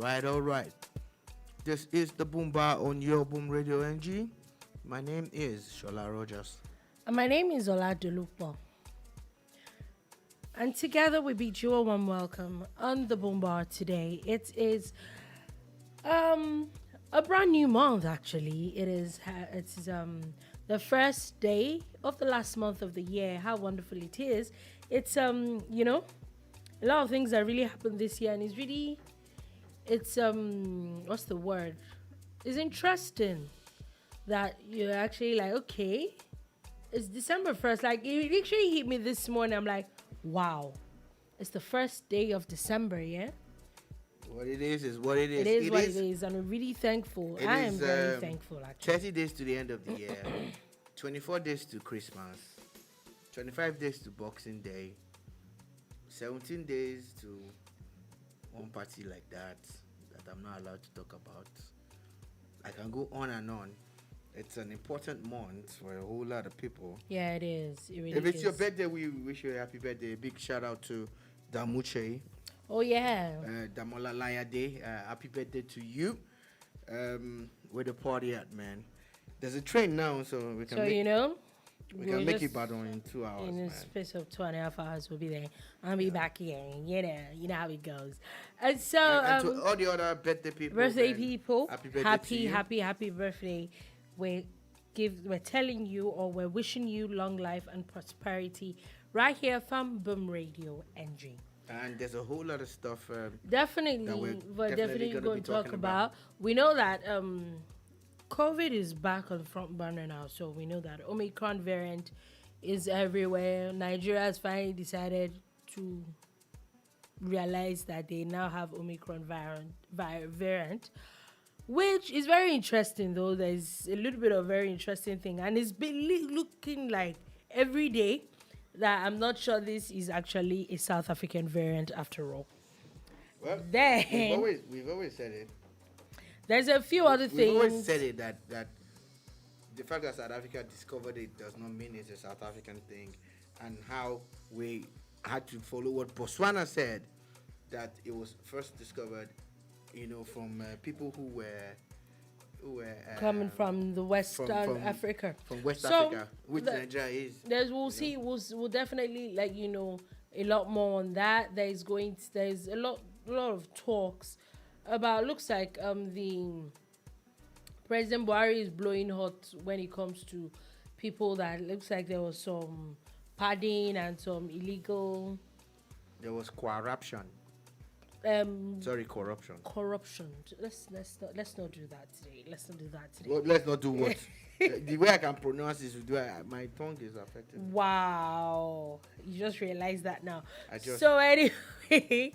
All right. This is the Boom Bar on your BoomradioNG. My name is Shola Rogers. And my name is Ola Dolupo. And together we bid you a warm welcome on the Boom Bar today. It is a brand new month actually. It's the first day of the last month of the year. How wonderful it is. It's a lot of things that really happened this year, and it's what's the word? It's interesting that you're actually like, okay, it's December 1st. Like, it literally hit me this morning. I'm like, wow, it's the first day of December, yeah? What it is what it is. It is what it is, and I'm really thankful. I am very thankful, actually. 30 days to the end of the year, 24 days to Christmas, 25 days to Boxing Day, 17 days to one party like that I'm not allowed to talk about. I can go on and on. It's an important month for a whole lot of people. Yeah, it is. It really if it's is. your birthday, we wish you a happy birthday. Big shout out to Damuche. Oh, yeah. Damola Layade. Happy birthday to you. Where the party at, man? There's a train now, so we can we can make it back on in 2 hours. In a space of 2.5 hours, we'll be there. I'll be back here. You know how it goes. And so, and to all the other birthday people, happy birthday to you. happy birthday. We're telling you, or we're wishing you long life and prosperity right here from Boom Radio NG. And there's a whole lot of stuff. Definitely, we're definitely going to talk about. We know that COVID is back on the front burner now, so we know that Omicron variant is everywhere. Nigeria has finally decided to realize that they now have Omicron variant, which is very interesting, though. There's a little bit of very interesting thing, and it's been looking like every day that I'm not sure this is actually a South African variant after all. Well, then we've always said it. There's a few other things. We've always said it that the fact that South Africa discovered it does not mean it's a South African thing, and how we had to follow what Botswana said, that it was first discovered, from people who were coming from the West Africa. From West Africa, which Nigeria is. We'll definitely let you know a lot more on that. There's a lot of talks about, looks like the President Buhari is blowing hot when it comes to people that looks like there was some padding and some illegal. There was corruption. Corruption. Corruption. Let's not do that today. Let's not do that today. Well, let's not do what? The way I can pronounce this, my tongue is affected. Wow, you just realized that now. So anyway.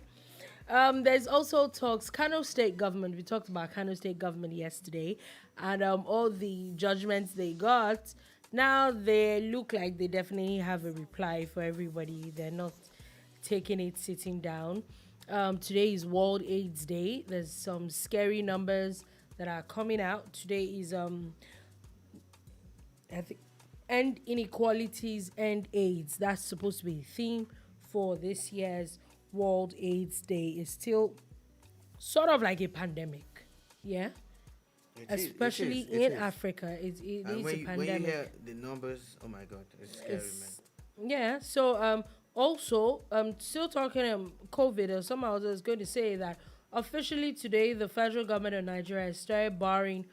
There's also talks, Kano State government. We talked about Kano State government yesterday, and all the judgments they got. Now they look like they definitely have a reply for everybody. They're not taking it sitting down. Today is World AIDS Day. There's some scary numbers that are coming out. Today is End Inequalities, End AIDS. That's supposed to be the theme for this year's World AIDS Day. Is still sort of like a pandemic, yeah. Especially in Africa, it is a pandemic. When you hear the numbers, oh my God, it's scary, man. Yeah. So also still talking COVID, or somehow I was going to say that officially today the federal government of Nigeria has started barring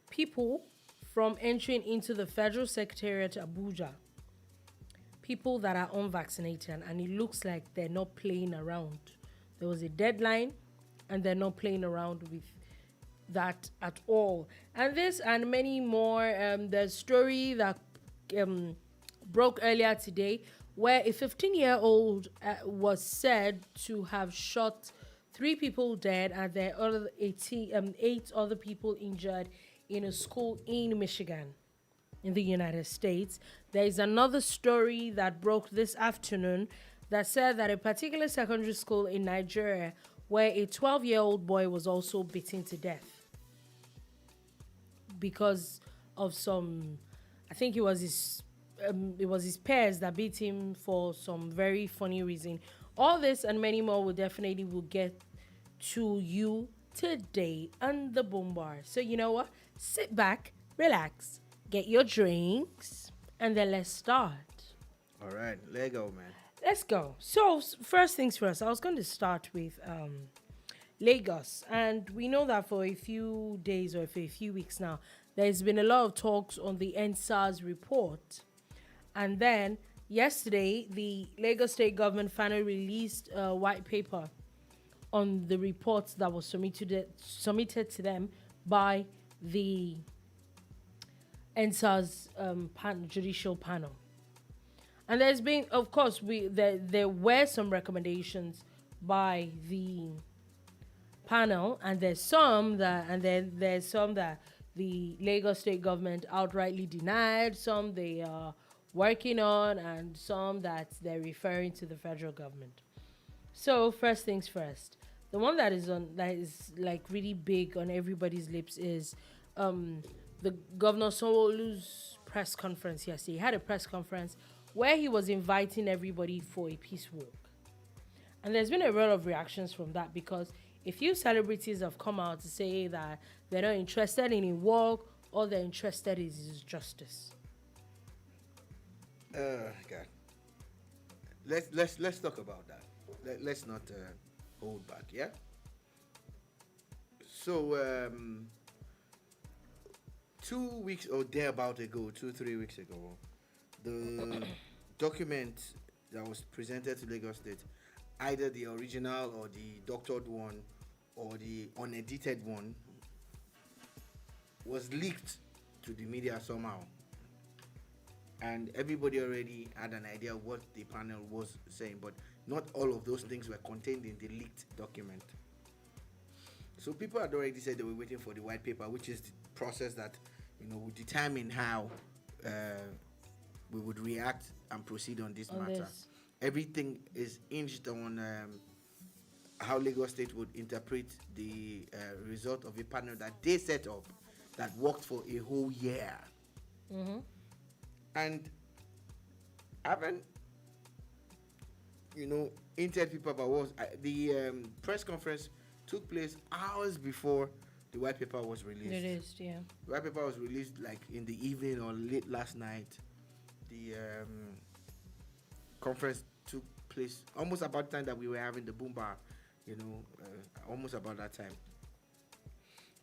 people from entering into the federal secretariat Abuja. People that are unvaccinated, and it looks like they're not playing around. There was a deadline, and they're not playing around with that at all. And this and many more. The story that broke earlier today, where a 15-year-old was said to have shot 3 people dead and there are 8 other people injured in a school in Michigan, in the United States. There is another story that broke this afternoon that said that a particular secondary school in Nigeria, where a 12-year-old boy was also beaten to death because of some, I think it was his peers that beat him for some very funny reason. All this and many more will get to you today on the Boom Bar. So you know what? Sit back, relax, get your drinks, and then let's start. All right, let go, man. Let's go. So first things first, I was going to start with Lagos, and we know that for a few days or for a few weeks now, there's been a lot of talks on the NSAS report, and then yesterday the Lagos State government finally released a white paper on the reports that was submitted to them by the NSAS judicial panel. And there's been, of course, there were some recommendations by the panel, and there's some that the Lagos State government outrightly denied, some they are working on, and some that they're referring to the federal government. So first things first, the one that is like really big on everybody's lips is the Governor Sanwo-Olu's press conference yesterday. He had a press conference where he was inviting everybody for a peace walk. And there's been a lot of reactions from that because a few celebrities have come out to say that they're not interested in a walk, all they're interested in is justice. God. Let's talk about that. Let's not hold back, yeah? So, 2 weeks or thereabout ago, 3 weeks ago, the document that was presented to Lagos State, either the original or the doctored one or the unedited one, was leaked to the media somehow. And everybody already had an idea of what the panel was saying, but not all of those things were contained in the leaked document. So people had already said they were waiting for the white paper, which is the process that would determine how we would react and proceed on this matter. Everything is hinged on how Lagos State would interpret the result of a panel that they set up that worked for a whole year. Mm-hmm. And haven't intel people about what the press conference took place hours before the white paper was released. Released, yeah. The white paper was released like in the evening or late last night. The conference took place almost about the time that we were having the boom bar, almost about that time.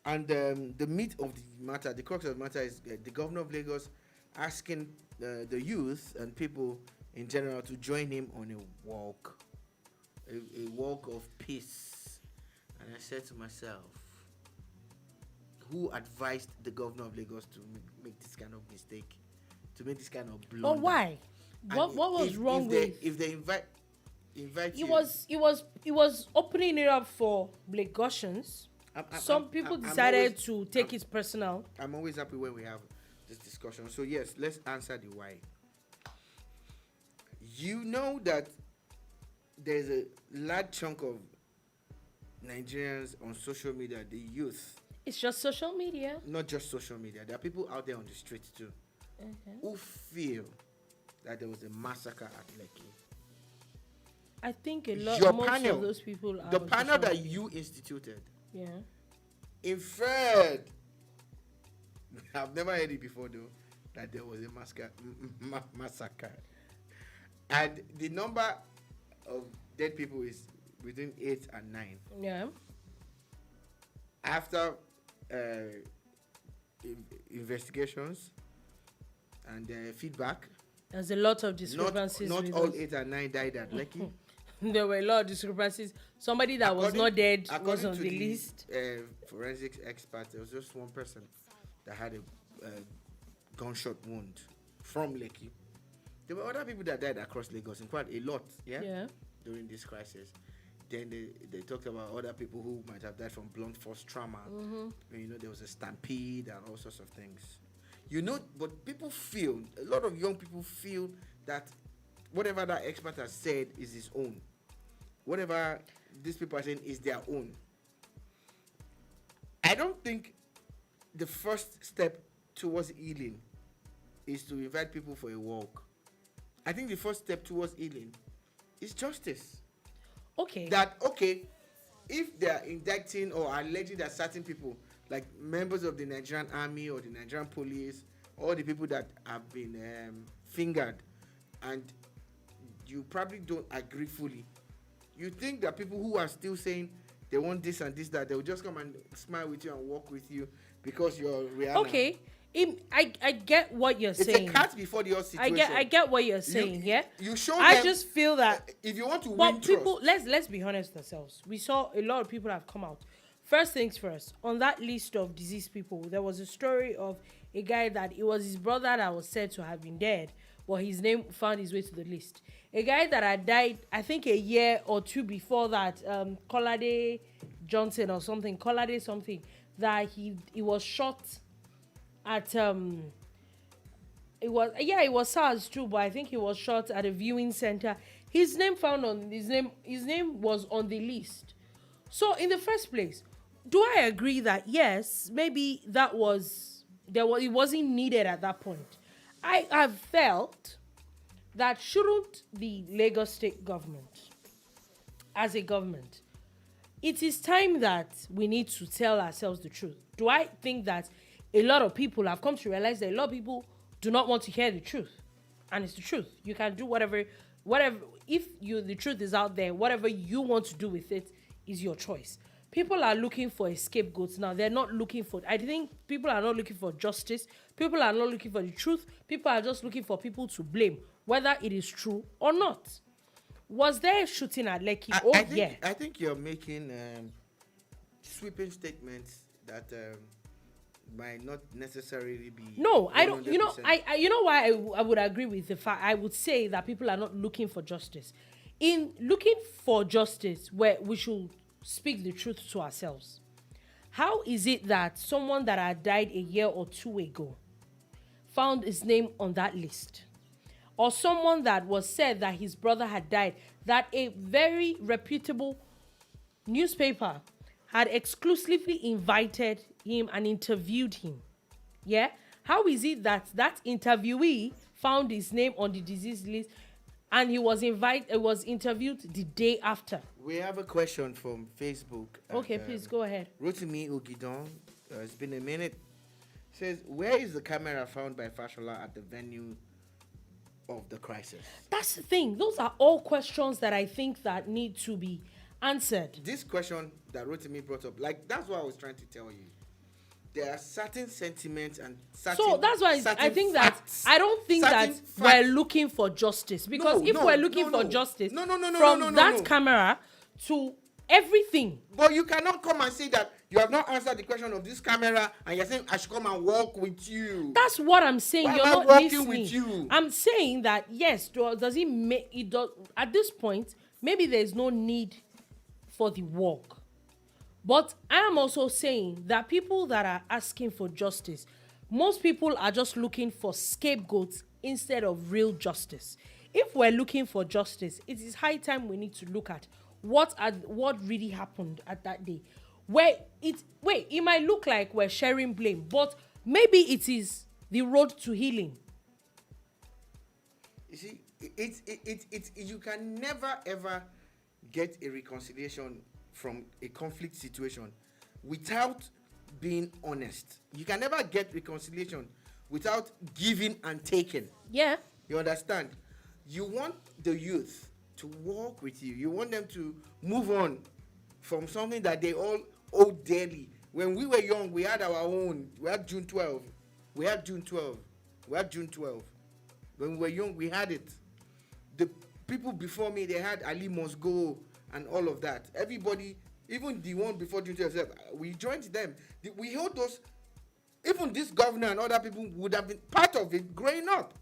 And the meat of the matter, the crux of the matter is the governor of Lagos asking the youth and people in general to join him on a walk of peace. And I said to myself, who advised the governor of Lagos to make this kind of mistake, to make this kind of blunder? But why? What was wrong with? If they invite it was opening it up for Lagosians. Some people decided to take it personal. I'm always happy when we have this discussion. So yes, let's answer the why. You know that there's a large chunk of Nigerians on social media, the youth. It's just social media. Not just social media. There are people out there on the streets too, who feel that there was a massacre at Lekki. I think most of those people are. The panel that you instituted. Yeah. Inferred. I've never heard it before though, that there was a massacre. And the number of dead people is between 8 and 9. Yeah. After investigations and feedback, there's a lot of discrepancies. Not all 8 and 9 died at Lekki. There were a lot of discrepancies. Somebody that was not dead was on the list. Forensics expert, there was just one person that had a gunshot wound from Lekki. There were other people that died across Lagos, in quite a lot, yeah? During this crisis. Then they talked about other people who might have died from blunt force trauma. Mm-hmm. There was a stampede and all sorts of things. But people feel, a lot of young people feel that whatever that expert has said is his own. Whatever these people are saying is their own. I don't think the first step towards healing is to invite people for a walk. I think the first step towards healing is justice. Okay. if they are indicting or alleging that certain people, like members of the Nigerian army or the Nigerian police, or the people that have been fingered, and you probably don't agree fully, you think that people who are still saying they want this and this, that they will just come and smile with you and walk with you because you're Rihanna? Okay. I get what you're saying. It's a cat before the horse situation. I get what you're saying. You show I them, just feel that if you want to but win people, trust, let's be honest with ourselves. We saw a lot of people have come out. First things first, on that list of deceased people, there was a story of a guy that it was his brother that was said to have been dead, but his name found his way to the list. A guy that had died, I think a year or two before that, Kolade Johnson or something, Kolade something, that he was shot at it was SARS too, but I think he was shot at a viewing center. His name was on the list. So in the first place, do I agree that yes, maybe it wasn't needed at that point? I have felt that shouldn't the Lagos state government, as a government, it is time that we need to tell ourselves the truth. Do I think that a lot of people have come to realize that a lot of people do not want to hear the truth? And it's the truth. You can do whatever, if the truth is out there, whatever you want to do with it is your choice. People are looking for scapegoats now. They're not looking for, I think people are not looking for justice. People are not looking for the truth. People are just looking for people to blame, whether it is true or not. Was there shooting at Lekki? I think you're making sweeping statements that might not necessarily be. No, I don't. 100%. You know why I would agree with the fact. I would say that people are not looking for justice. In looking for justice, where we should speak the truth to ourselves. How is it that someone that had died a year or two ago found his name on that list? Or someone that was said that his brother had died, that a very reputable newspaper had exclusively invited him and interviewed him? Yeah? How is it that that interviewee found his name on the disease list and he was interviewed the day after? We have a question from Facebook. Okay, please go ahead. Rotimi Ogidon, it's been a minute. Says, where is the camera found by Fashola at the venue of the crisis? That's the thing. Those are all questions that I think that need to be answered. This question that Rotimi brought up, like, that's what I was trying to tell you. There are certain sentiments and certain. So that's why I think facts, that I don't think that we're looking for justice, because we're looking for justice from that camera to everything. But you cannot come and say that you have not answered the question of this camera and you're saying I should come and walk with you. That's what I'm saying. Why You're am I not walking listening. with you? I'm saying that yes, does it make it does at this point, maybe there's no need for the walk. But I am also saying that people that are asking for justice, most people are just looking for scapegoats instead of real justice. If we're looking for justice, it is high time we need to look at what really happened at that day. It might look like we're sharing blame, but maybe it is the road to healing. You see, it's you can never ever get a reconciliation from a conflict situation without being honest. You can never get reconciliation without giving and taking. Yeah. You understand? You want the youth to walk with you. You want them to move on from something that they all owe dearly. When we were young, we had our own. We had June 12. When we were young, we had it. The people before me, they had Ali Must Go and all of that. Everybody, even the one before June 12, we joined them. We held those. Even this governor and other people would have been part of it growing up.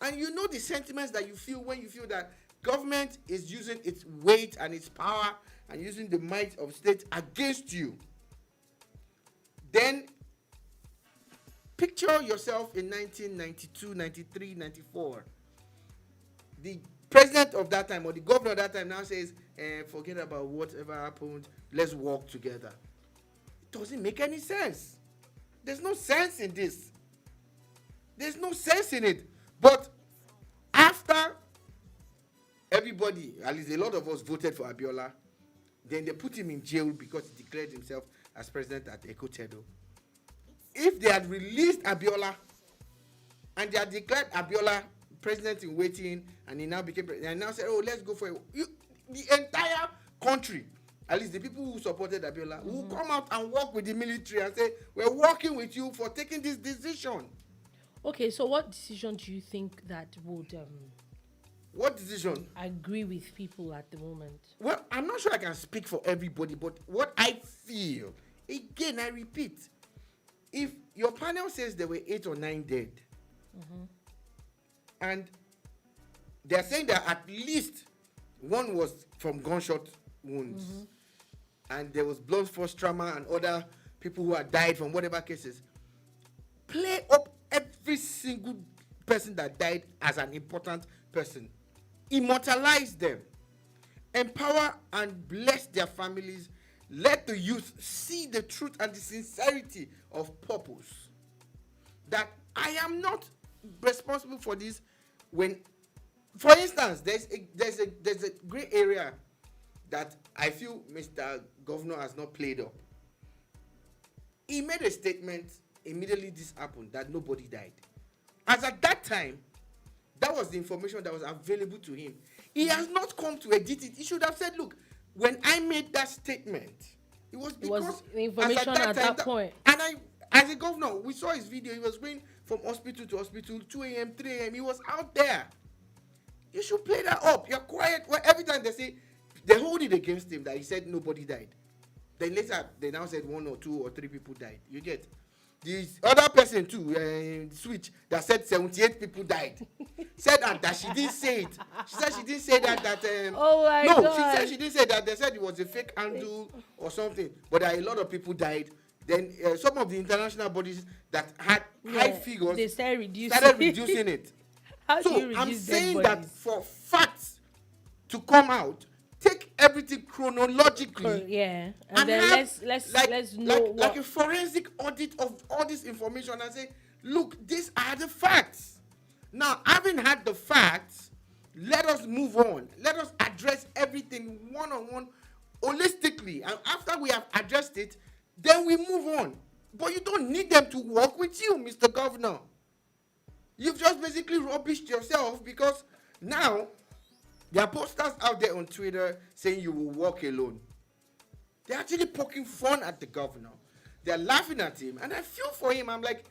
And you know the sentiments that you feel when you feel that government is using its weight and its power and using the might of state against you. Then picture yourself in 1992, 93, 94. The president of that time or the governor of that time now says, forget about whatever happened, let's work together. It doesn't make any sense. There's no sense in this. There's no sense in it. But after everybody, at least a lot of us voted for Abiola, Then they put him in jail because he declared himself as president at Ekotedo. If they had released Abiola and they had declared Abiola president in waiting, and he now became president, and now said, oh, let's go for it. The entire country, at least the people who supported Abiola, will come out and work with the military and say, we're working with you for taking this decision. Okay, so what decision do you think that would What decision? agree with people at the moment? Well, I'm not sure I can speak for everybody, but what I feel, again, I repeat, if your panel says there were 8 or 9 dead, and they're saying that at least one was from gunshot wounds, and there was blunt force trauma and other people who had died from whatever cases, play up every single person that died as an important person. Immortalize them. Empower and bless their families. Let the youth see the truth and the sincerity of purpose. That I am not responsible for this. When, for instance, there's a gray area that I feel Mr. Governor has not played up. He made a statement immediately this happened that nobody died. As at that time, that was the information that was available to him. He has not come to edit it. He should have said, look, when I made that statement, it was because the information at that point. And as a governor, we saw his video. He was going from hospital to hospital, 2 a.m., 3 a.m. He was out there. You should play that up. You're quiet. Well, every time they say, they hold it against him that he said nobody died. Then later, they now said 1 or 2 or 3 people died. You get? This other person too, Switch, that said 78 people died. Said that she didn't say it. She said she didn't say that. Oh my God. God. She said she didn't say that. They said it was a fake handle or something. But a lot of people died. Then some of the international bodies that had high figures they started reducing it. How do you So reduce I'm saying dead that bodies? for facts to come out, take everything chronologically. Yeah, and then have, let's know like a forensic audit of all this information and say, look, these are the facts. Now, having had the facts, let us move on. Let us address everything one-on-one, holistically. And after we have addressed it, then we move on. But you don't need them to work with you, Mr. Governor. You've just basically rubbished yourself because now there are posters out there on Twitter saying you will walk alone. They're actually poking fun at the governor. They're laughing at him. And I feel for him. I'm like,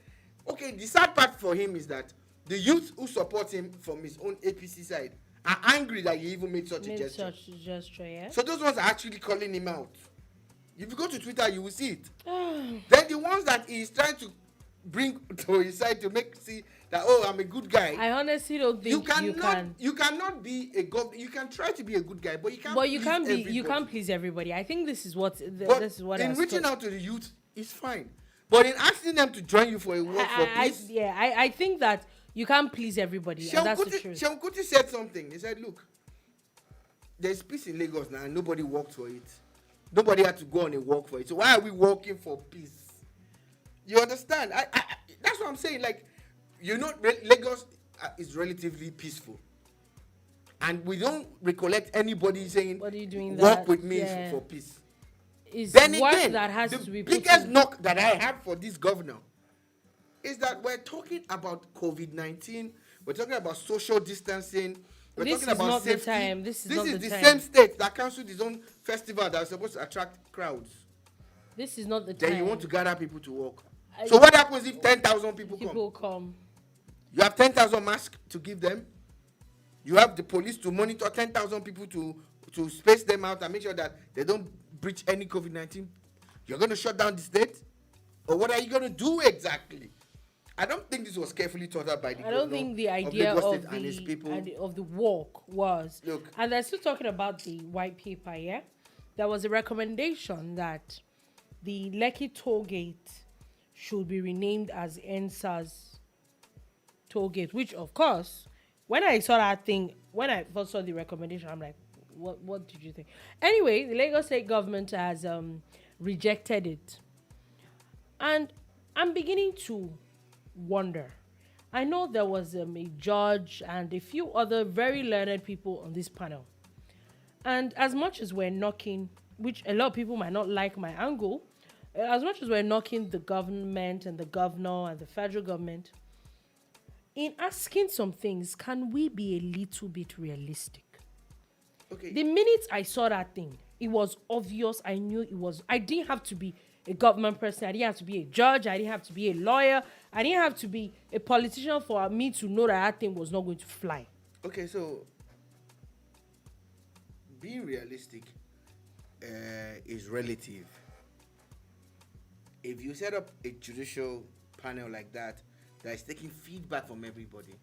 okay, the sad part for him is that the youth who support him from his own APC side are angry that he even made such a gesture. Yeah. So those ones are actually calling him out. If you go to Twitter, you will see it. Then the ones that he's trying to bring to his side to make see that, oh, I'm a good guy. I honestly don't think you cannot be a governor. You can try to be a good guy, but you can't. But you can't be. Everybody. You can't please everybody. I think this is what. This is what. In reaching out to the youth, is fine. But in asking them to join you for a walk for peace, I think that you can't please everybody. And that's the truth. Seun Kuti said something. He said, "Look, there's peace in Lagos now, and nobody walked for it. Nobody had to go on a walk for it. So why are we walking for peace? You understand? That's what I'm saying. Like, you know, Lagos is relatively peaceful, and we don't recollect anybody saying, "What are you doing? Walk with me for peace." Then again, that has to be biggest knock that I have for this governor is that we're talking about COVID-19. We're talking about social distancing. We're talking about safety. This is the same state that cancelled its own festival that was supposed to attract crowds. This is not the time. Then you want to gather people to walk. So what happens if 10,000 people come? You have 10,000 masks to give them. You have the police to monitor 10,000 people to space them out and make sure that they don't breach any COVID-19. You're going to shut down the state? Or what are you going to do exactly? I don't think this was carefully thought out by the governor. I don't think the idea of the walk was. Look, and they're still talking about the white paper, yeah? There was a recommendation that the Lekki toll gate should be renamed as NSAS toll gate, which, of course, when I saw that thing, when I first saw the recommendation, I'm like, what did you think? Anyway, the Lagos state government has rejected it. And I'm beginning to wonder. I know there was a judge and a few other very learned people on this panel. And as much as we're knocking which a lot of people might not like my angle, as much as we're knocking the government and the governor and the federal government, in asking some things, can we be a little bit realistic? Okay. The minute I saw that thing, it was obvious. I knew it was. I didn't have to be a government person. I didn't have to be a judge. I didn't have to be a lawyer. I didn't have to be a politician for me to know that thing was not going to fly. Okay, so being realistic is relative. If you set up a judicial panel like that is taking feedback from everybody,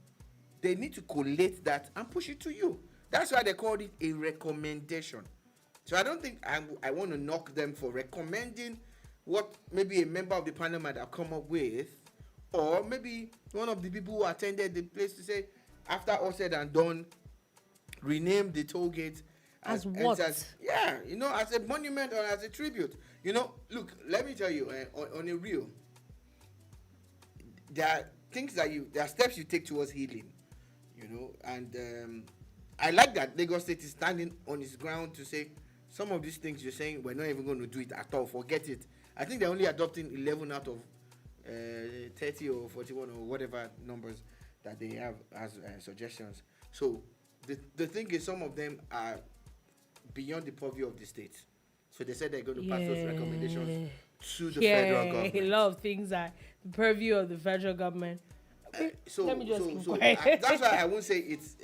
they need to collate that and push it to you. That's why they called it a recommendation. So I don't think I want to knock them for recommending what maybe a member of the panel might have come up with, or maybe one of the people who attended the place to say, after all said and done, rename the toll gate as what? As a monument or as a tribute. Look, let me tell you, on a real, there are steps you take towards healing, and I like that Lagos State is standing on its ground to say some of these things you're saying we're not even going to do it at all. Forget it. I think they're only adopting 11 out of 30 or 41 or whatever numbers that they have as suggestions. So the thing is, some of them are beyond the purview of the state. So they said they're going to pass those recommendations to the federal government. A lot of things are the purview of the federal government. Let me just that's why I won't say it's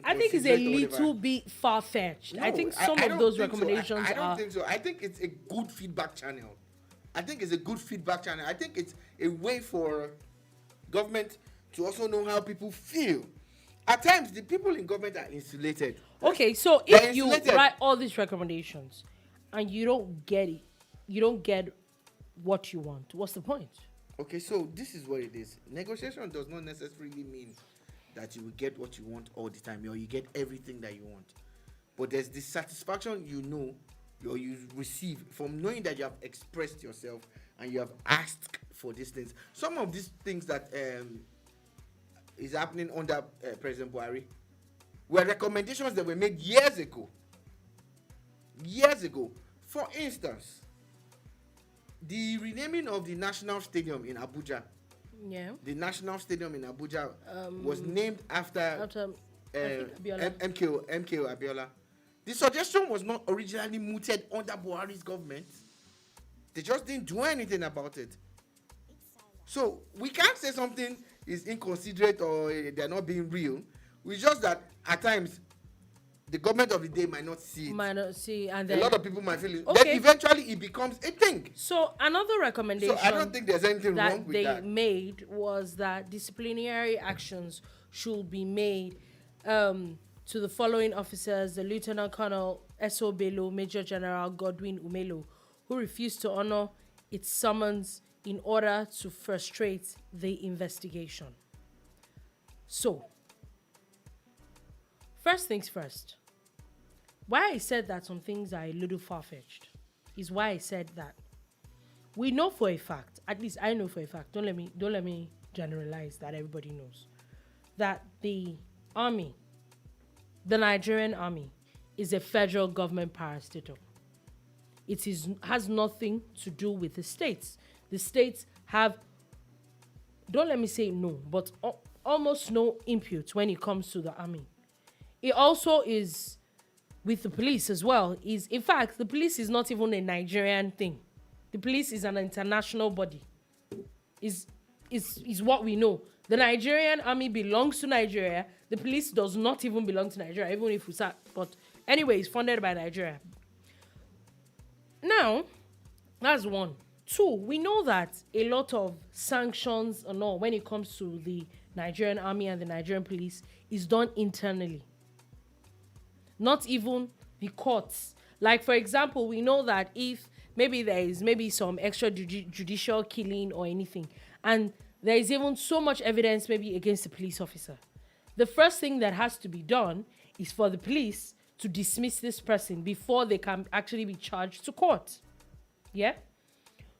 I think it's a little bit far-fetched. No, I think some of those recommendations I don't think so. I think it's a good feedback channel. I think it's a way for government to also know how people feel. At times, the people in government are insulated. Okay, so if you write all these recommendations and you don't get it, you don't get what you want, what's the point? Okay, so this is what it is. Negotiation does not necessarily mean that you will get what you want all the time, or you get everything that you want. But there's this satisfaction or you receive from knowing that you have expressed yourself and you have asked for these things. Some of these things that is happening under President Buhari were recommendations that were made years ago. For instance, the renaming of the National Stadium in Abuja. Yeah. The National Stadium in Abuja was named after MKO Abiola. The suggestion was not originally mooted under Buhari's government. They just didn't do anything about it. So we can't say something is inconsiderate or they're not being real. It's just that at times the government of the day might not see it. And then a lot of people might feel it. Okay. Then eventually it becomes a thing. So another recommendation I don't think there's anything wrong with that. They made was that disciplinary actions should be made to the following officers: the Lieutenant Colonel S.O. Bello, Major General Godwin Umelo, who refused to honor its summons in order to frustrate the investigation. So, first things first. Why I said that some things are a little far-fetched is why I said that we know for a fact, at least I know for a fact, don't let me generalize that everybody knows, that the army, the Nigerian army, is a federal government parastatal. It has nothing to do with the states. The states have, don't let me say no, but almost no input when it comes to the army. It also is with the police as well. In fact, the police is not even a Nigerian thing. The police is an international body. Is what we know. The Nigerian army belongs to Nigeria. The police does not even belong to Nigeria, even if we start. But anyway, it's funded by Nigeria. Now, that's one. Two, we know that a lot of sanctions and all when it comes to the Nigerian army and the Nigerian police is done internally. Not even the courts. Like, for example, we know that if maybe there is some extrajudicial killing or anything, and there is even so much evidence maybe against the police officer, the first thing that has to be done is for the police to dismiss this person before they can actually be charged to court. Yeah?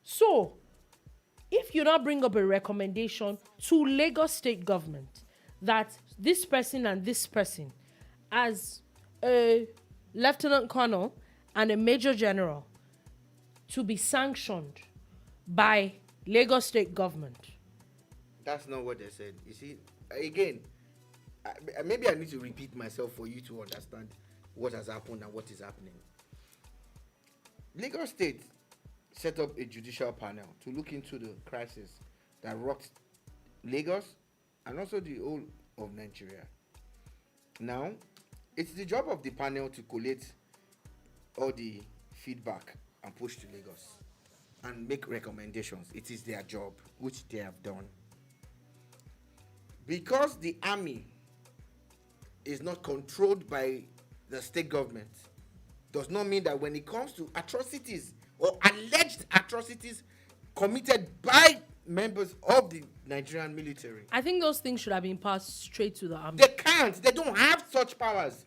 So, if you now bring up a recommendation to Lagos State government that this person and this person, as a lieutenant colonel and a major general to be sanctioned by Lagos state government. That's not what they said. You see, again, maybe I need to repeat myself for you to understand what has happened and what is happening. Lagos State set up a judicial panel to look into the crisis that rocked Lagos and also the whole of Nigeria. Now, it's the job of the panel to collate all the feedback and push to Lagos and make recommendations. It is their job, which they have done. Because the army is not controlled by the state government, does not mean that when it comes to atrocities or alleged atrocities committed by members of the Nigerian military, I think those things should have been passed straight to the army. they can't. They don't have such powers.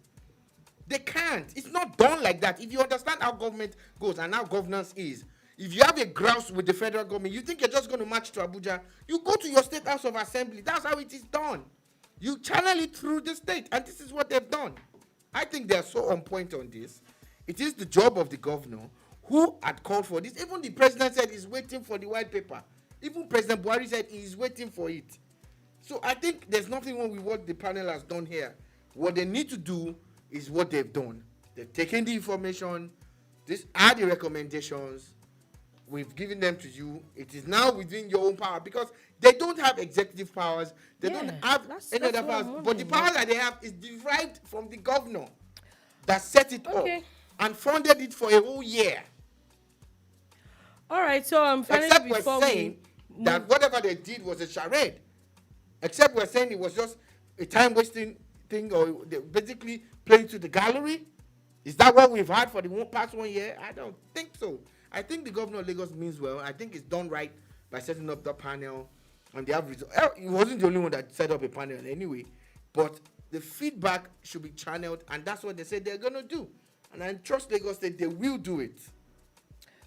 They can't. It's not done like that. If you understand how government goes and how governance is, if you have a grouse with the federal government, you think you're just going to march to Abuja, you go to your state house of assembly. That's how it is done. You channel it through the state, and this is what they've done. I think they are so on point on this. It is the job of the governor who had called for this. Even the president said he's waiting for the white paper. Even President Buhari said he's waiting for it. So I think there's nothing wrong with what the panel has done here. What they need to do is what they've done. They've taken the information. These are the recommendations. We've given them to you. It is now within your own power because they don't have executive powers. They don't have any other powers. But the power that they have is derived from the governor that set it up and funded it for a whole year. All right, so I'm except we're saying that whatever they did was a charade. Except we're saying it was just a time-wasting thing, or they're basically playing to the gallery. Is that what we've had for the past 1 year? I don't think so. I think the governor of Lagos means well. I think it's done right by setting up the panel, and they have results. He wasn't the only one that set up a panel anyway, but the feedback should be channeled, and that's what they said they're gonna do. And I trust Lagos State they will do it.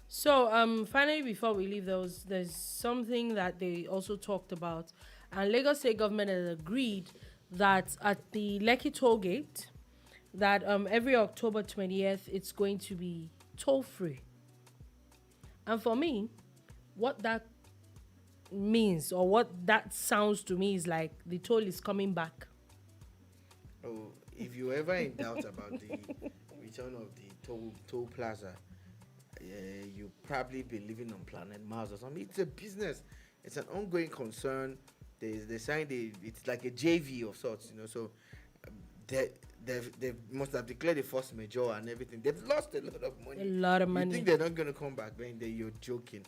So finally, before we leave those, there's something that they also talked about, and Lagos State government has agreed that at the Lekki toll gate, that every October 20th it's going to be toll free. And for me, what that means or what that sounds to me is like the toll is coming back. Oh, if you're ever in doubt about the return of the toll plaza, you probably be living on planet Mars or something. It's a business. It's an ongoing concern. They signed it's like a JV of sorts, you know. So they must have declared a force majeure and everything. They've lost a lot of money. A lot of money. You think they're not going to come back? Then you're joking.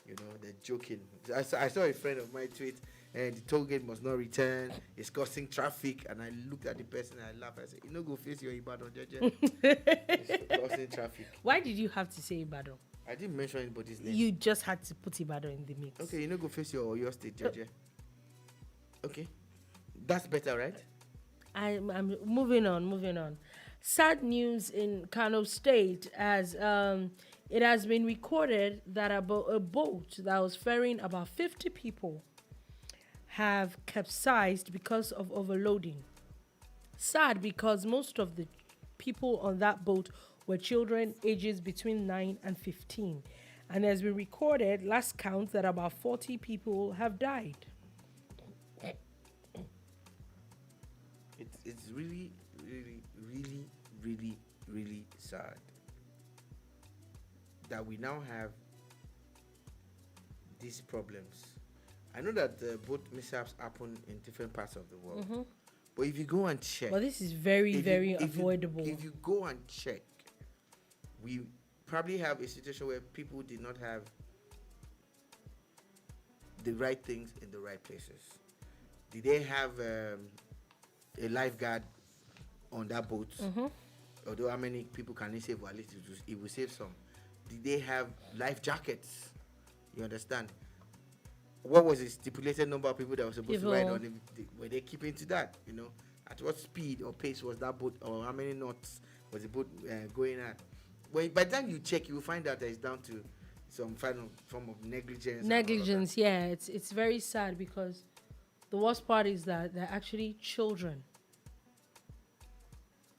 You know, they're joking. I saw a friend of mine tweet, and the toll gate must not return. It's causing traffic. And I looked at the person and I laughed. I said, you know, go face your Ibadan, Jeje. It's causing traffic. Why did you have to say Ibadan? I didn't mention anybody's name. You just had to put Ibadan in the mix. Okay, you know, go face your state, Jeje. Okay. That's better, right? I'm moving on. Sad news in Kano State, as it has been recorded that a boat that was ferrying about 50 people have capsized because of overloading. Sad because most of the people on that boat were children ages between 9 and 15. And as we recorded, last count that about 40 people have died. It's really, really, really, really, really sad that we now have these problems. I know that both mishaps happen in different parts of the world, but if you go and check, well, this is very avoidable. If you go and check, we probably have a situation where people did not have the right things in the right places. Did they have a lifeguard on that boat? Although how many people can they save? Well, at least it will save some. Did they have life jackets? You understand? What was the stipulated number of people that were supposed to ride on it? Were they keeping to that? You know, at what speed or pace was that boat, or how many knots was the boat going at? Well, by the time you check, you will find out that it's down to some final form of negligence. Negligence, yeah. It's very sad because the worst part is that they're actually children.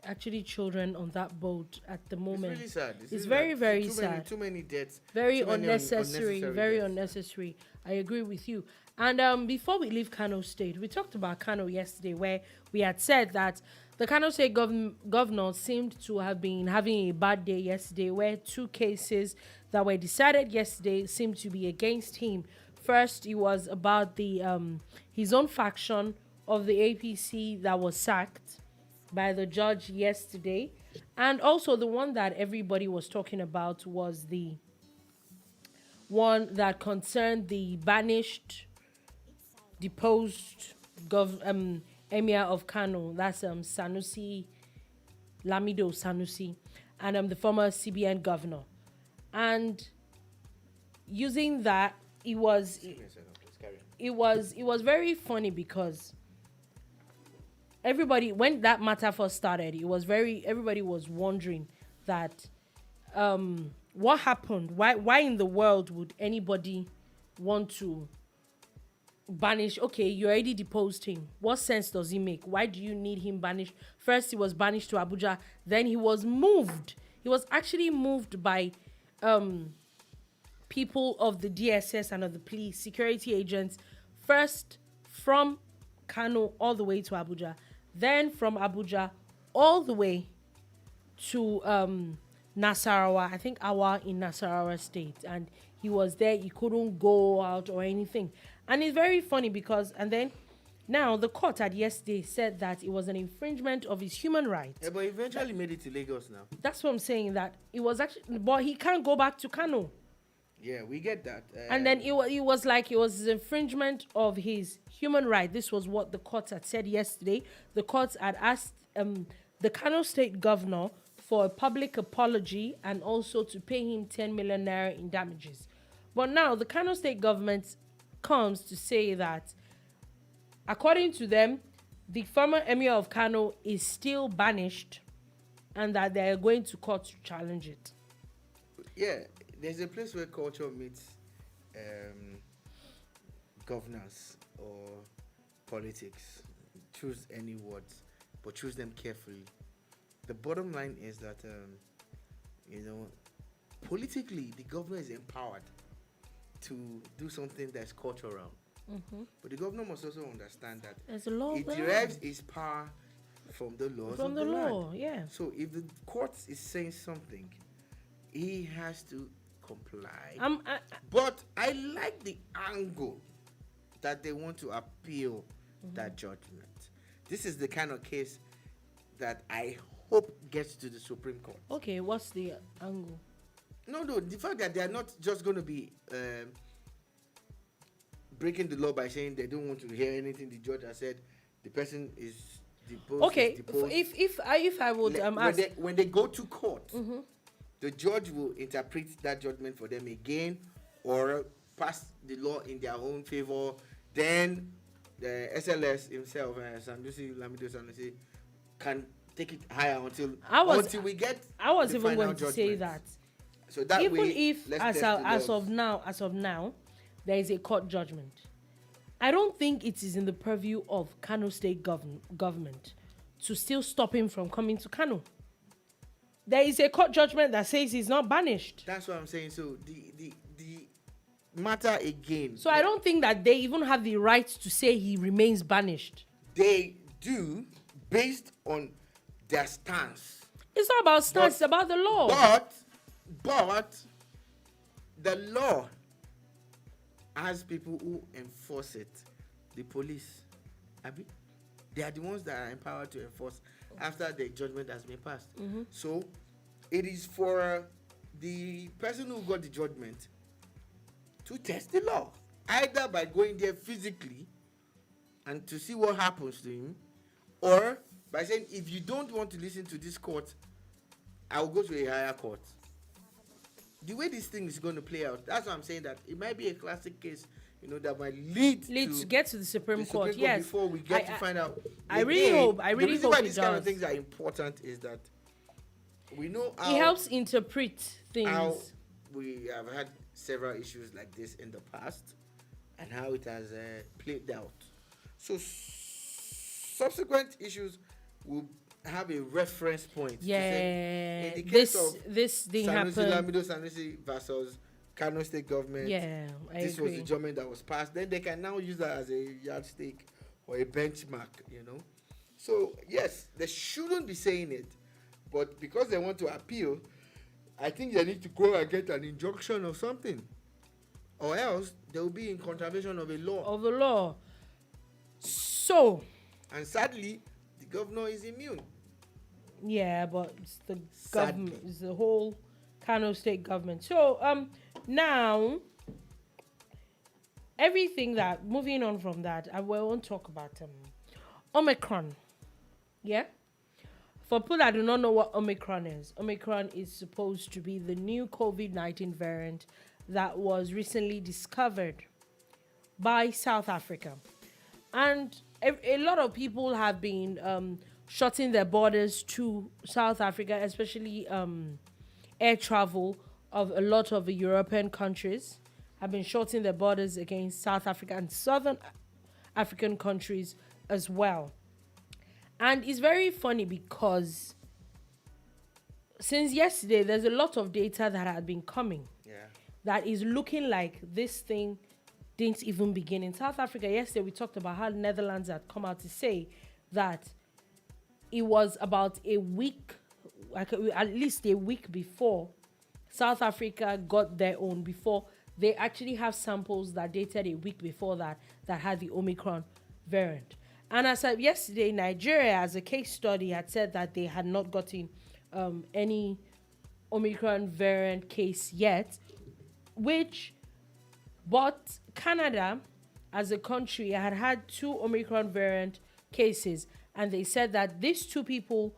actually children on that boat at the moment. It's really sad. It's very, very too sad. Too many deaths. Very Too many unnecessary. Very deaths. unnecessary. I agree with you. And before we leave Kano State, we talked about Kano yesterday, where we had said that the Kano State governor seemed to have been having a bad day yesterday, where 2 cases that were decided yesterday seemed to be against him. First, it was about the his own faction of the APC that was sacked by the judge yesterday. And also the one that everybody was talking about was the one that concerned the banished, deposed emir of Kano. That's Sanusi, Lamido Sanusi, and the former CBN governor. And using that, it was very funny because everybody, when that matter first started, everybody was wondering that what happened? Why in the world would anybody want to banish? Okay, you already deposed him. What sense does he make? Why do you need him banished? First, he was banished to Abuja. Then he was moved. He was actually moved by people of the DSS and of the police, security agents, first from Kano all the way to Abuja, then from Abuja all the way to Nasarawa, I think Awa in Nasarawa state. And he was there, he couldn't go out or anything. And it's very funny because, and then now the court had yesterday said that it was an infringement of his human rights. Yeah, but eventually made it to Lagos now. That's what I'm saying, that it was actually, but he can't go back to Kano. Yeah, we get that. And then it was like it was infringement of his human right. This was what the court had said yesterday. The court had asked the Kano State governor for a public apology and also to pay him 10 million naira in damages. But now the Kano State government comes to say that, according to them, the former emir of Kano is still banished and that they are going to court to challenge it. Yeah, there's a place where culture meets governance or politics. Choose any words, but choose them carefully. The bottom line is that, politically, the governor is empowered to do something that's cultural. Mm-hmm. But the governor must also understand that there's a law it there. derives its power from the laws from of the law, land. yeah. So if the court is saying something, he has to comply. But I like the angle that they want to appeal that judgment. This is the kind of case that I hope gets to the Supreme Court. Okay, what's the angle? No, the fact that they are not just going to be breaking the law by saying they don't want to hear anything the judge has said. The person is deposed. Okay, is deposed. if I would ask, when they go to court, the judge will interpret that judgment for them again, or pass the law in their own favor. Then the SLS himself, Sandusi Lamido Sanusi, can take it higher until we get. I was the even final going to judgment. say that. So that Even way, if as of now, there is a court judgment, I don't think it is in the purview of Kano State government to still stop him from coming to Kano. There is a court judgment that says he's not banished. That's what I'm saying. So the matter again. So I don't think that they even have the right to say he remains banished. They do, based on their stance. It's not about stance, it's about the law. But the law has people who enforce it. The police. They are the ones that are empowered to enforce after the judgment has been passed. So it is for the person who got the judgment to test the law, either by going there physically and to see what happens to him, or by saying, if you don't want to listen to this court, I will go to a higher court. The way this thing is going to play out, that's why I'm saying that it might be a classic case, that might lead to get to the Supreme Court. Yes, before we get to find out. I really hope. The reason why these kind of things are important is that we know how it helps interpret things. How we have had several issues like this in the past, and how it has played out. So subsequent issues will have a reference point. Yeah, To say, in the case of this didn't Sanusi, happen. Lamido Sanusi versus Kano State government. Yeah, I This agree. was the judgment that was passed. Then they can now use that as a yardstick or a benchmark, you know. So yes, they shouldn't be saying it, but because they want to appeal, I think they need to go and get an injunction or something, or else they will be in contravention of a law. Of the law. So, And sadly, the governor is immune. yeah, but it's the Sadly. government, it's the whole Kano State government. So, now everything that moving on from that, I won't talk about Omicron. Yeah. For people that do not know what Omicron is supposed to be the new COVID-19 variant that was recently discovered by South Africa. And a lot of people have been shutting their borders to South Africa, especially air travel of a lot of the European countries have been shutting their borders against South Africa and southern African countries as well. And it's very funny because since yesterday, there's a lot of data that had been coming that is looking like this thing didn't even begin in South Africa. Yesterday, we talked about how the Netherlands had come out to say that it was about a week, like at least a week before South Africa got their own, before they actually have samples that dated a week before that had the Omicron variant. And as of yesterday, Nigeria, as a case study, had said that they had not gotten any Omicron variant case yet, but Canada, as a country, had 2 Omicron variant cases, and they said that these 2 people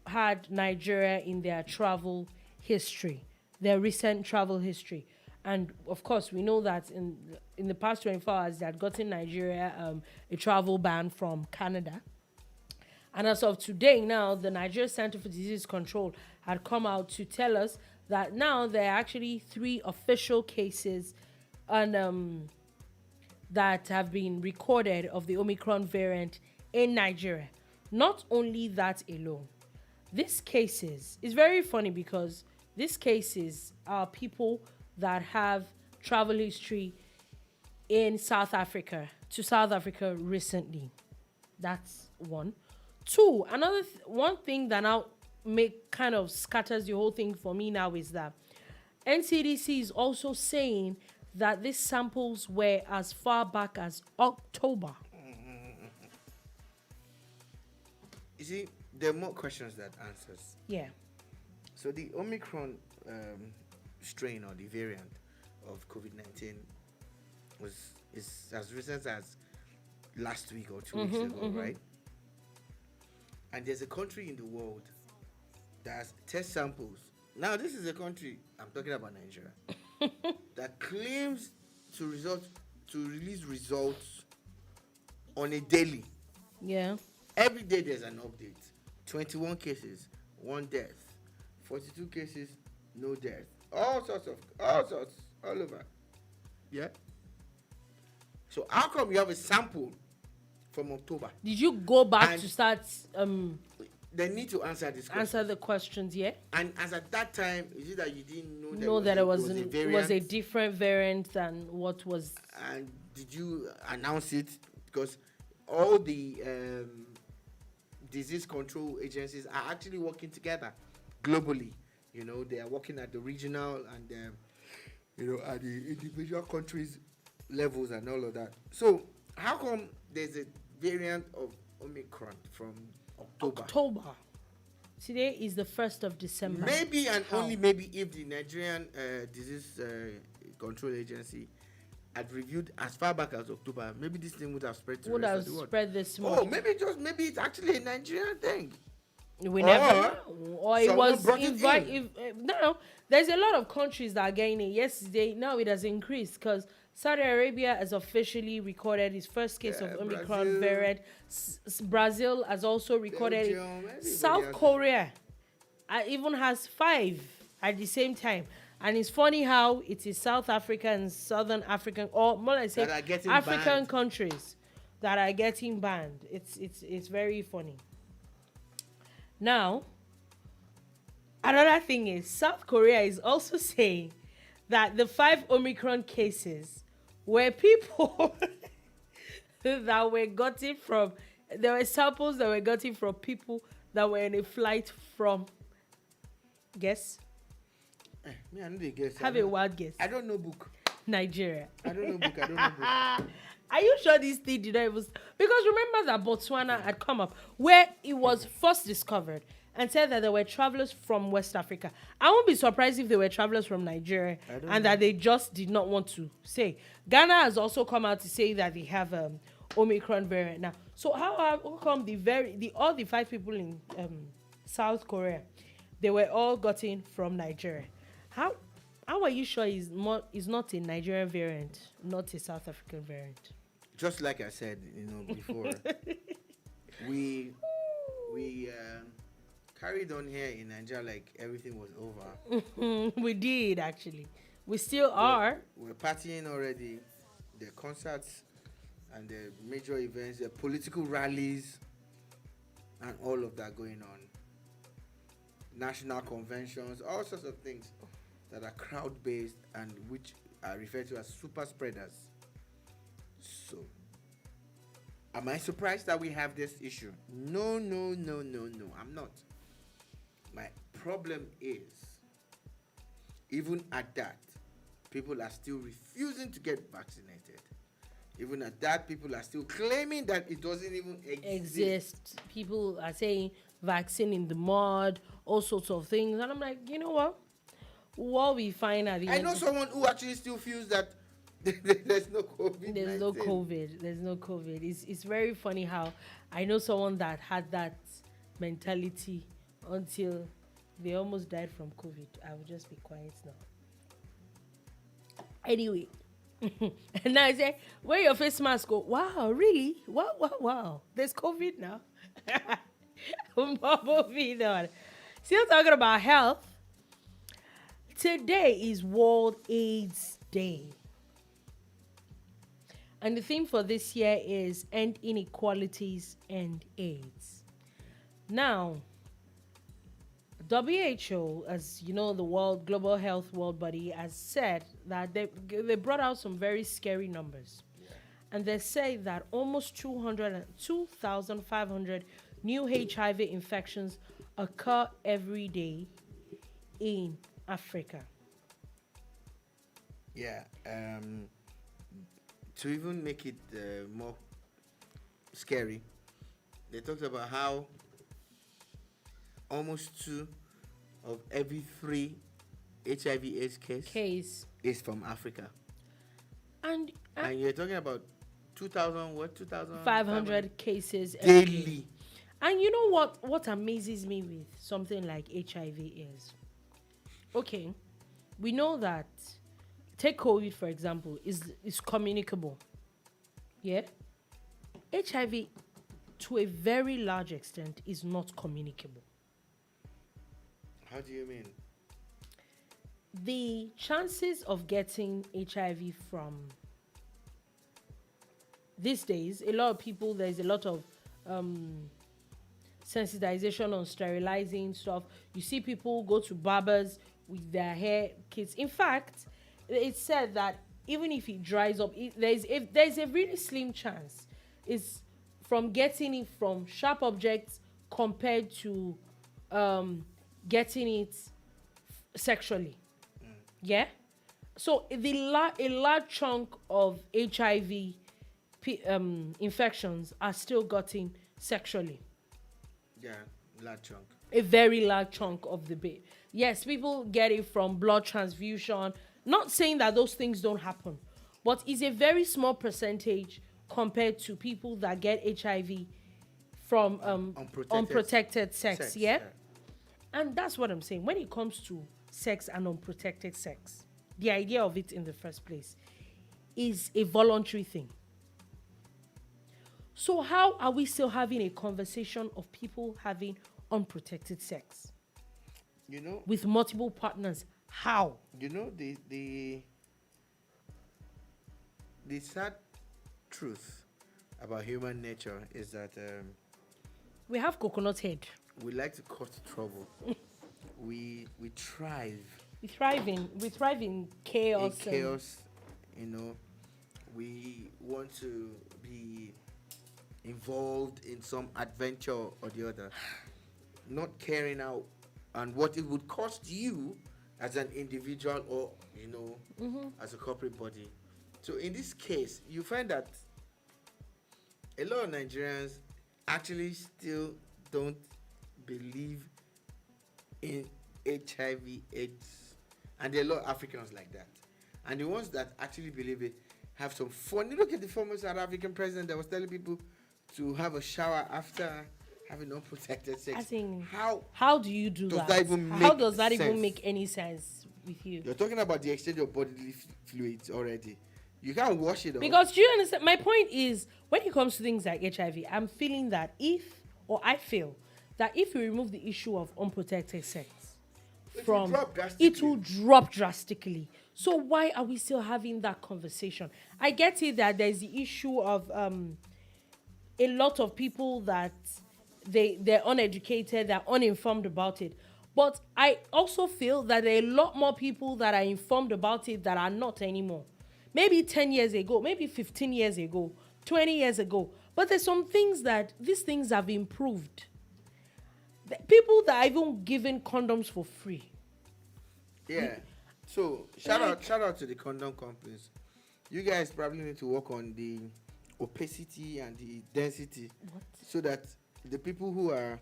had Nigeria in their travel history, their recent travel history. And of course, we know that in the past 24 hours, they had gotten Nigeria a travel ban from Canada. And as of today, now, the Nigeria Center for Disease Control had come out to tell us that now there are actually 3 official cases and that have been recorded of the Omicron variant in Nigeria. Not only that alone, these cases is very funny because these cases are people that have travel history in South Africa, to South Africa recently. That's one. 2, one thing that now kind of scatters the whole thing for me now is that NCDC is also saying that these samples were as far back as October. You see, there are more questions than answers. Yeah. So the Omicron strain or the variant of COVID-19 is as recent as last week or 2 weeks ago, right? And there's a country in the world that has test samples. Now, this is a country, I'm talking about Nigeria, that claims to release results on a daily. Yeah. Every day there's an update. 21 cases, 1 death. 42 cases, no death. All sorts, all over. Yeah? So how come you have a sample from October? Did you go back to start They need to answer this question. answer the questions, yeah? And as at that time, is it that you didn't know That it was a variant? different variant than what was. And did you announce it? Because all the disease control agencies are actually working together globally. You know, they are working at the regional and at the individual countries levels and all of that. So how come there's a variant of Omicron from October? Today is the 1st of December. Maybe and only maybe if the Nigerian Disease Control Agency had reviewed as far back as October, maybe this thing would have spread to the rest of the world. Spread this much. Oh, maybe it's actually a Nigerian thing. We never know. Or it was no. There's a lot of countries that are getting it. Yesterday, now it has increased because Saudi Arabia has officially recorded its first case of Omicron variant. Brazil has also recorded it. South Korea even has 5 at the same time. And it's funny how it is South Africa and Southern African, or more like say African countries that are getting banned. It's very funny. Now, another thing is South Korea is also saying that the 5 Omicron cases were people that were gotten from, there were samples that were gotten from people that were in a flight from, guess? Me, I know the guess. Have a wild guess. I don't know book. Nigeria. I don't know book. I don't know book. Are you sure this thing did not even... Because remember that Botswana had come up where it was first discovered and said that there were travelers from West Africa. I won't be surprised if they were travelers from Nigeria and that they just did not want to say. Ghana has also come out to say that they have Omicron variant now. So how come all the 5 people in South Korea, they were all gotten from Nigeria? How are you sure is not a Nigerian variant, not a South African variant? Just like I said, before, we carried on here in Nigeria like everything was over. We did, actually. We still are. We're partying already. The concerts and the major events, the political rallies, and all of that going on. National conventions, all sorts of things that are crowd-based and which are referred to as super spreaders. So, am I surprised that we have this issue? No, I'm not. My problem is, even at that, people are still refusing to get vaccinated. Even at that, people are still claiming that it doesn't even exist. People are saying vaccine in the mud, all sorts of things. And I'm like, you know what we find at the end. I know someone who actually still feels that there's no COVID. There's no COVID. It's very funny how I know someone that had that mentality until they almost died from COVID. I will just be quiet now. Anyway. And now I say, wear your face mask. Go, wow, really? Wow. There's COVID now. Moving on. Still talking about health. Today is World AIDS Day. And the theme for this year is End Inequalities and AIDS. Now, WHO, as you know, the Global Health World Body, has said that they brought out some very scary numbers. Yeah. And they say that almost 2,500 new HIV infections occur every day in Africa. Yeah. To even make it more scary, they talked about how almost 2 of every 3 HIV/AIDS case is from Africa. And you're talking about 2,500 cases daily. And you know what amazes me with something like HIV is, okay, we know that, take COVID for example, is communicable. Yeah? HIV to a very large extent is not communicable. How do you mean? The chances of getting HIV from these days, there's a lot of sensitization on sterilizing stuff. You see people go to barbers with their hair kits. In fact, it's said that even if it dries up, there's a really slim chance it's from getting it from sharp objects compared to getting it sexually. Yeah? So a large chunk of HIV infections are still gotten sexually. Yeah, large chunk. A very large chunk of the bit. Yes, people get it from blood transfusion. Not saying that those things don't happen, but it's a very small percentage compared to people that get HIV from unprotected sex. Yeah? And that's what I'm saying. When it comes to sex and unprotected sex, the idea of it in the first place is a voluntary thing. So how are we still having a conversation of people having unprotected sex? You know, with multiple partners. How? You know, the sad truth about human nature is that We have coconut head. We like to cause trouble. we thrive We thrive in chaos. in chaos. You know, we want to be involved in some adventure or the other, not caring out and what it would cost you as an individual or as a corporate body. So in this case, you find that a lot of Nigerians actually still don't believe in HIV/AIDS, and there are a lot of Africans like that. And the ones that actually believe it have some fun. You look at the former South African president that was telling people to have a shower after having unprotected sex. I think, how do you do does that? that even How make does that even sense? make any sense with you? You're talking about the exchange of bodily fluids already. You can't wash it off. Because do you understand? My point is, when it comes to things like HIV, I feel that if we remove the issue of unprotected sex It will drop drastically. it will drop drastically. So why are we still having that conversation? I get it that there's the issue of a lot of people that they're uneducated, they're uninformed about it. But I also feel that there are a lot more people that are informed about it that are not anymore. Maybe 10 years ago, maybe 15 years ago, 20 years ago. But there's some things that these things have improved. The people that are even giving condoms for free. Yeah. So shout out to the condom companies. You guys probably need to work on the opacity and the density, so that the people who are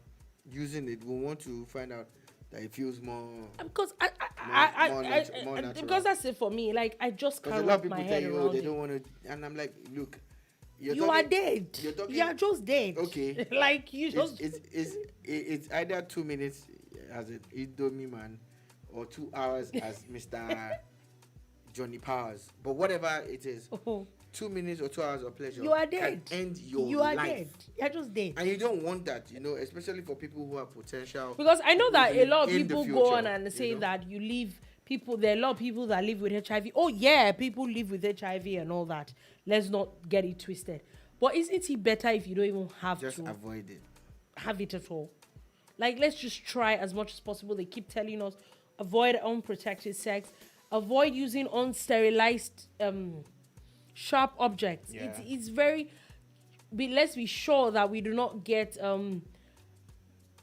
using it will want to find out that it feels more. Because more natural. because that's it for me. Like, I just Because a can't lot of wrap my people tell head you, around they it. don't want to, and I'm like, look, You are dead. You're talking, You are just dead. Okay. Like, you just. It's either 2 minutes as an Indomie man or 2 hours as Mr. Johnny Powers. But whatever it is, 2 minutes or 2 hours of pleasure, You are dead. can end your You are life. dead. You're just dead. And you don't want that, especially for people who have potential. Because I know that a lot of in the people future, go on and say that you leave people, there are a lot of people that live with HIV. Oh yeah, people live with HIV and all that. Let's not get it twisted. But isn't it better if you don't even have Just to avoid it. have it at all? Like, let's just try as much as possible. They keep telling us, avoid unprotected sex, avoid using unsterilized sharp objects. Yeah. It's very. Let's be sure that we do not get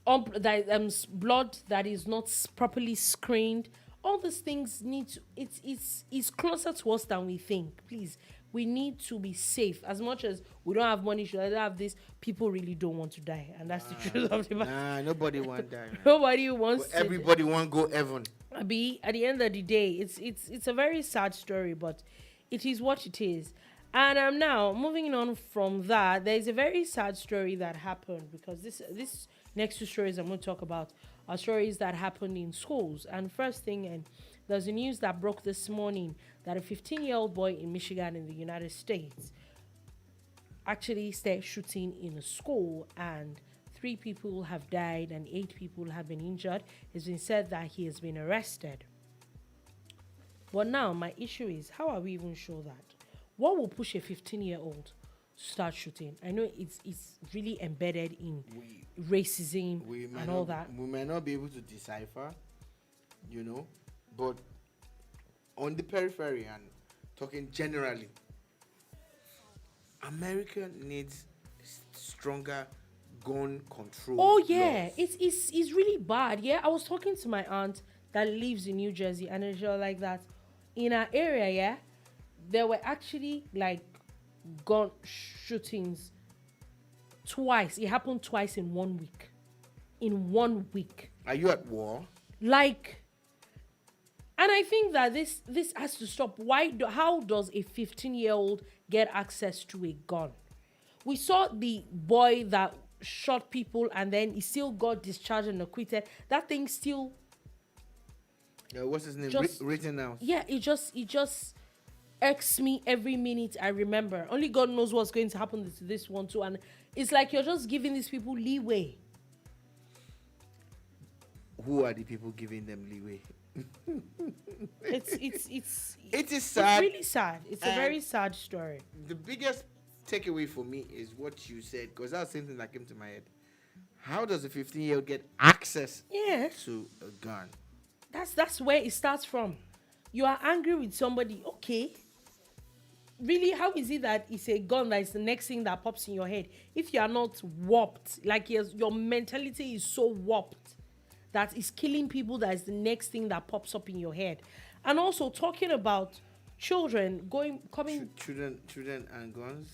blood that is not properly screened. All these things need to. It's closer to us than we think. Please, we need to be safe. As much as we don't have money, should I have this? People really don't want to die, and that's the truth of the matter. Nah, nobody want that. Man. Nobody wants But everybody want go heaven. at the end of the day, it's a very sad story, but it is what it is. And now moving on from that, there is a very sad story that happened, because this next two stories I'm going to talk about are stories that happened in schools. And first thing, and there's a news that broke this morning that a 15-year-old boy in Michigan in the United States actually started shooting in a school, and 3 people have died and 8 people have been injured. It's been said that he has been arrested. But now my issue is, how are we even sure that? What will push a 15-year-old to start shooting? I know it's really embedded in racism and all that. We may not be able to decipher, but on the periphery and talking generally, America needs stronger gun control. Oh yeah, laws. it's really bad. Yeah, I was talking to my aunt that lives in New Jersey, and it's just like that. In our area, yeah, there were actually like gun shootings twice. It happened twice in 1 week. In 1 week. Are you at war? Like, and I think that this has to stop. How does a 15-year-old get access to a gun? We saw the boy that shot people and then he still got discharged and acquitted. That thing still. What's his name? Written out. Yeah, it just irks me every minute I remember. Only God knows what's going to happen to this one too. And it's like you're just giving these people leeway. Who are the people giving them leeway? It is sad. It's really sad. It's a very sad story. The biggest takeaway for me is what you said, because that's something that came to my head. How does a 15-year-old get access Yeah. to a gun? That's where it starts from. You are angry with somebody, okay. Really, how is it that it's a gun that is the next thing that pops in your head? If you are not warped, like your mentality is so warped that is killing people, that is the next thing that pops up in your head. And also talking about children Children and guns.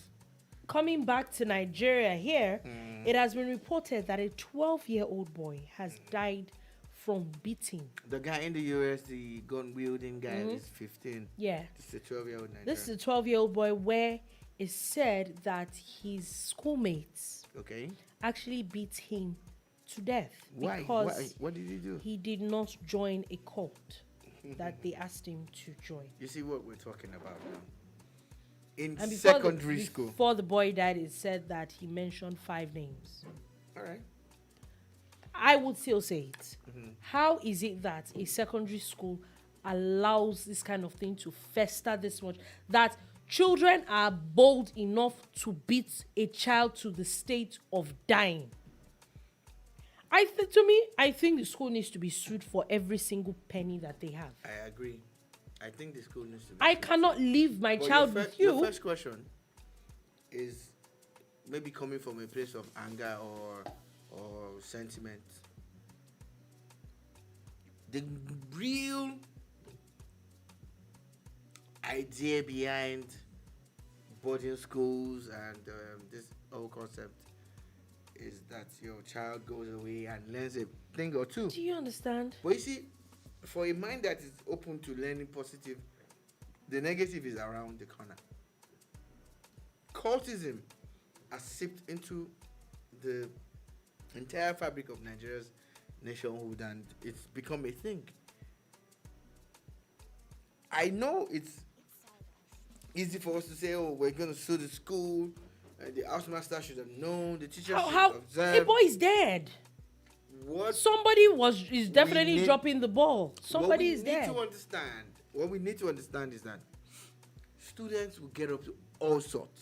coming back to Nigeria here, it has been reported that a 12-year-old boy has died from beating. The guy in the US, the gun wielding guy, is 15. Yeah. This is a 12-year-old Nigerian. This is a 12-year-old boy where it's said that his schoolmates Okay. actually beat him to death. Why? Because What did he do? he did not join a cult that they asked him to join. You see what we're talking about now. In And secondary school. before the boy died, it said that he mentioned 5 names. All right. I would still say it. How is it that a secondary school allows this kind of thing to fester this much? That children are bold enough to beat a child to the state of dying. I think the school needs to be sued for every single penny that they have. I agree. I think the school needs to be. I cannot leave my child with you. Your first question is maybe coming from a place of anger or sentiment. The real idea behind boarding schools and this whole concept is that your child goes away and learns a thing or two. Do you understand? But you see, for a mind that is open to learning positive, the negative is around the corner. Cultism has seeped into the entire fabric of Nigeria's nationhood, and it's become a thing. I know it's easy for us to say, "Oh, we're going to sue the school. The housemaster should have known. The teacher should How have a observed." boy is dead. What Somebody is definitely dropping the ball. Somebody is dead. What we need to understand is that students will get up to all sorts.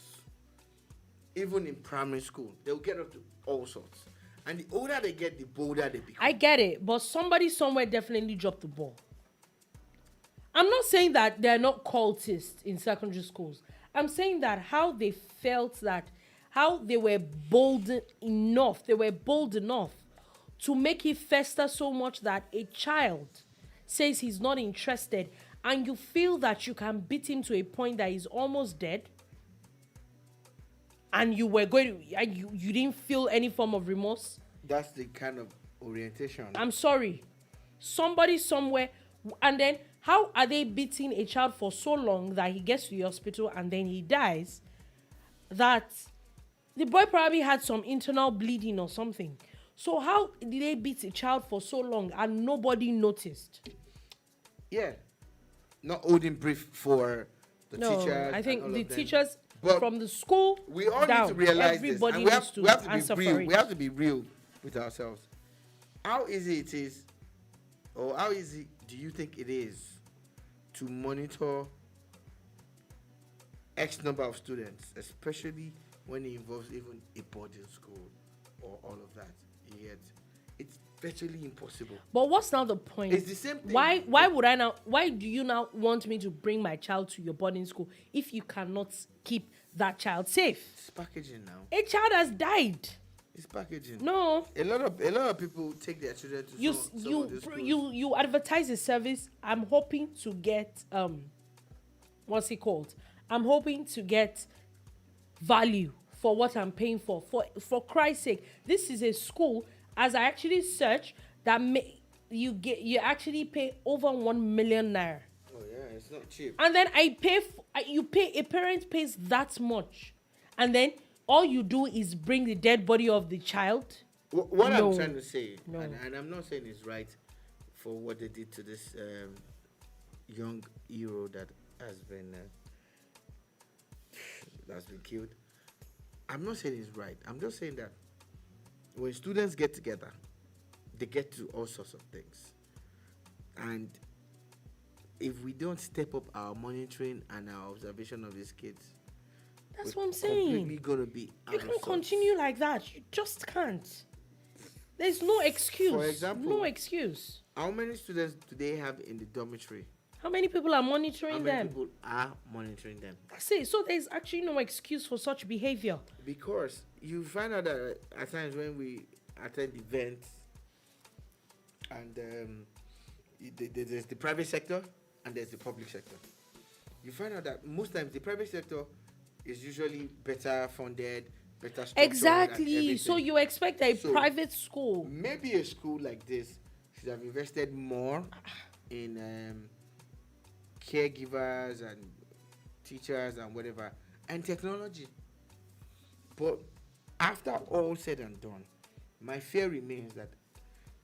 Even in primary school, they will get up to all sorts. And the older they get, the bolder they become. I get it, but somebody somewhere definitely dropped the ball. I'm not saying that they're not cultists in secondary schools. I'm saying that how they felt that, how they were bold enough to make it fester so much that a child says he's not interested, and you feel that you can beat him to a point that he's almost dead, and you were going to, and you didn't feel any form of remorse. That's the kind of orientation. I'm sorry. Somebody somewhere, and then how are they beating a child for so long that he gets to the hospital and then he dies? That the boy probably had some internal bleeding or something. So how did they beat a child for so long and nobody noticed? Yeah. Not holding brief for the teachers. I think the them. teachers But from the school we all down, need to realize everybody this. needs to We have to answer be real. for it. We have to be real with ourselves. How easy it is, or how easy do you think it is to monitor X number of students, especially when it involves even a boarding school or all of that? Yet it's virtually impossible. But what's now the point? It's the same thing. Why do you now want me to bring my child to your boarding school if you cannot keep that child safe? It's packaging now. A child has died. It's packaging. No. A lot of people take their children to some of these schools. You advertise a service. I'm hoping to get what's it called? I'm hoping to get value for what I'm paying for. For Christ's sake, this is a school, as I actually search, that you actually pay over 1 million naira. Oh yeah, it's not cheap. And then a parent pays that much, and then all you do is bring the dead body of the child. What No. I'm trying to say, No. and I'm not saying it's right for what they did to this young hero that has been killed. I'm not saying it's right. I'm just saying that when students get together, they get to all sorts of things. And if we don't step up our monitoring and our observation of these kids, That's we're what I'm saying. completely gonna be You out of can't sorts. continue like that. You just can't. There's no excuse. For example, no excuse. how many students do they have in the dormitory? How many people are monitoring How many them? people are monitoring them? That's it. So there's actually no excuse for such behavior. Because you find out that at times when we attend events and there's the private sector and there's the public sector, you find out that most times the private sector is usually better funded, better structured. Exactly. So you expect a private school. Maybe a school like this should have invested more in caregivers and teachers and whatever and technology. But after all said and done, my fear remains that,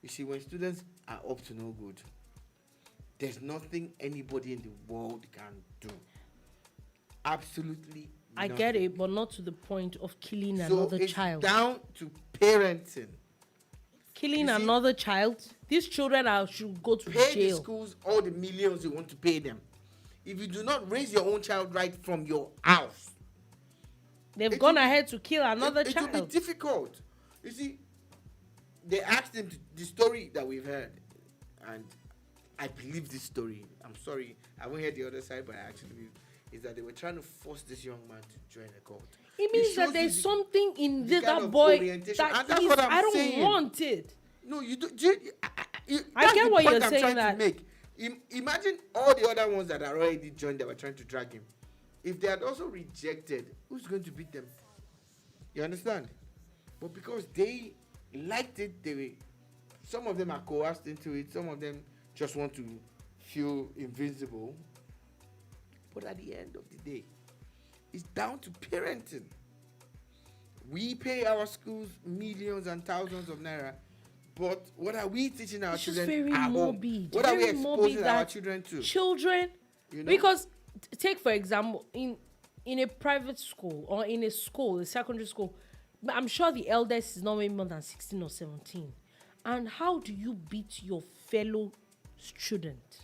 you see, when students are up to no good, there's nothing anybody in the world can do. Absolutely I nothing. get it, but not to the point of killing So another it's child. down to parenting. Killing You see, another child. These children should go to Pay the jail. schools all the millions you want to pay them. If you do not raise your own child right from your house, They've it gone will be- ahead to kill another it child. will be difficult. You see, they asked him the story that we've heard, and I believe this story. I'm sorry, I won't hear the other side, but I actually believe is that they were trying to force this young man to join a cult. It means that shows there's you something in the this kind that of boy orientation. that And that's is, what I'm I don't saying. want it. No, you do. I That's get the what point you're I'm saying trying that- to make. Imagine all the other ones that are already joined that were trying to drag him. If they had also rejected, who's going to beat them? You understand? But because they liked it, some of them are coerced into it. Some of them just want to feel invincible. But at the end of the day, it's down to parenting. We pay our schools millions and thousands of naira, but what are we teaching our It's just children very at home? morbid. What are we Very morbid exposing our that children to? Children, You know? because take for example, in a private school or in a school, a secondary school, I'm sure the eldest is not maybe more than 16 or 17. And how do you beat your fellow student?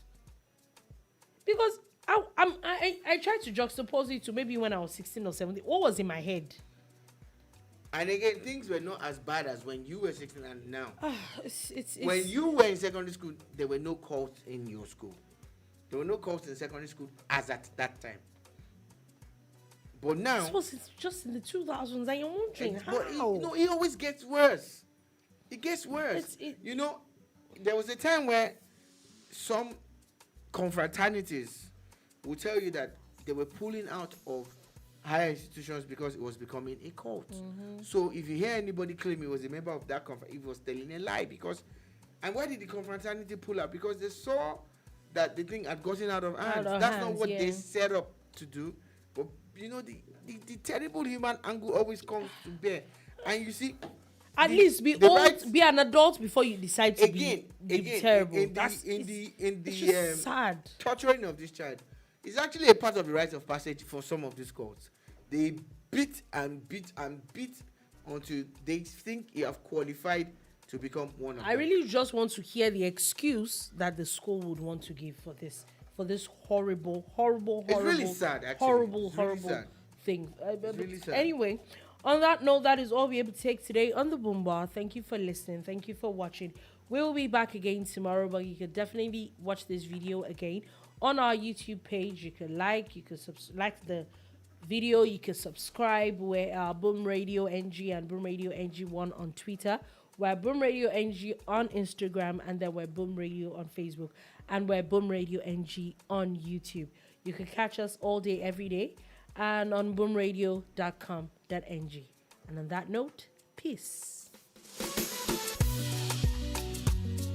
Because I tried to juxtapose it to maybe when I was 16 or 17. What was in my head? And again, things were not as bad as when you were 16 and now. It's When you were in secondary school, there were no cults in your school. There were no cults in secondary school as at that time. But now, this was just in the 2000s, and you're wondering but how. it always gets worse. It gets worse. It's- There was a time where some confraternities will tell you that they were pulling out of higher institutions because it was becoming a cult. So if you hear anybody claim he was a member of that he was telling a lie. And why did the confraternity pull out? Because they saw that the thing had gotten out of hands. That's not what they set up to do. But the terrible human angle always comes to bear. And you see, at least be old, be an adult before you decide to be terrible. It's just sad. Torturing of this child is actually a part of the rites of passage for some of these cults. They beat and beat and beat until they think you have qualified to become one of them. I really just want to hear the excuse that the school would want to give for this horrible It's really sad, actually. horrible It's really sad. thing. really sad. Anyway, on that note, that is all we're able to take today on the Boom Bar. Thank you for listening. Thank you for watching. We'll be back again tomorrow, but you could definitely watch this video again on our YouTube page. You could like the video. You can subscribe. We're Boom Radio NG and Boom Radio NG1 on Twitter. We're Boom Radio NG on Instagram, and then we're Boom Radio on Facebook, and we're Boom Radio NG on YouTube. You can catch us all day, every day, and on boomradio.com.ng. And on that note, peace.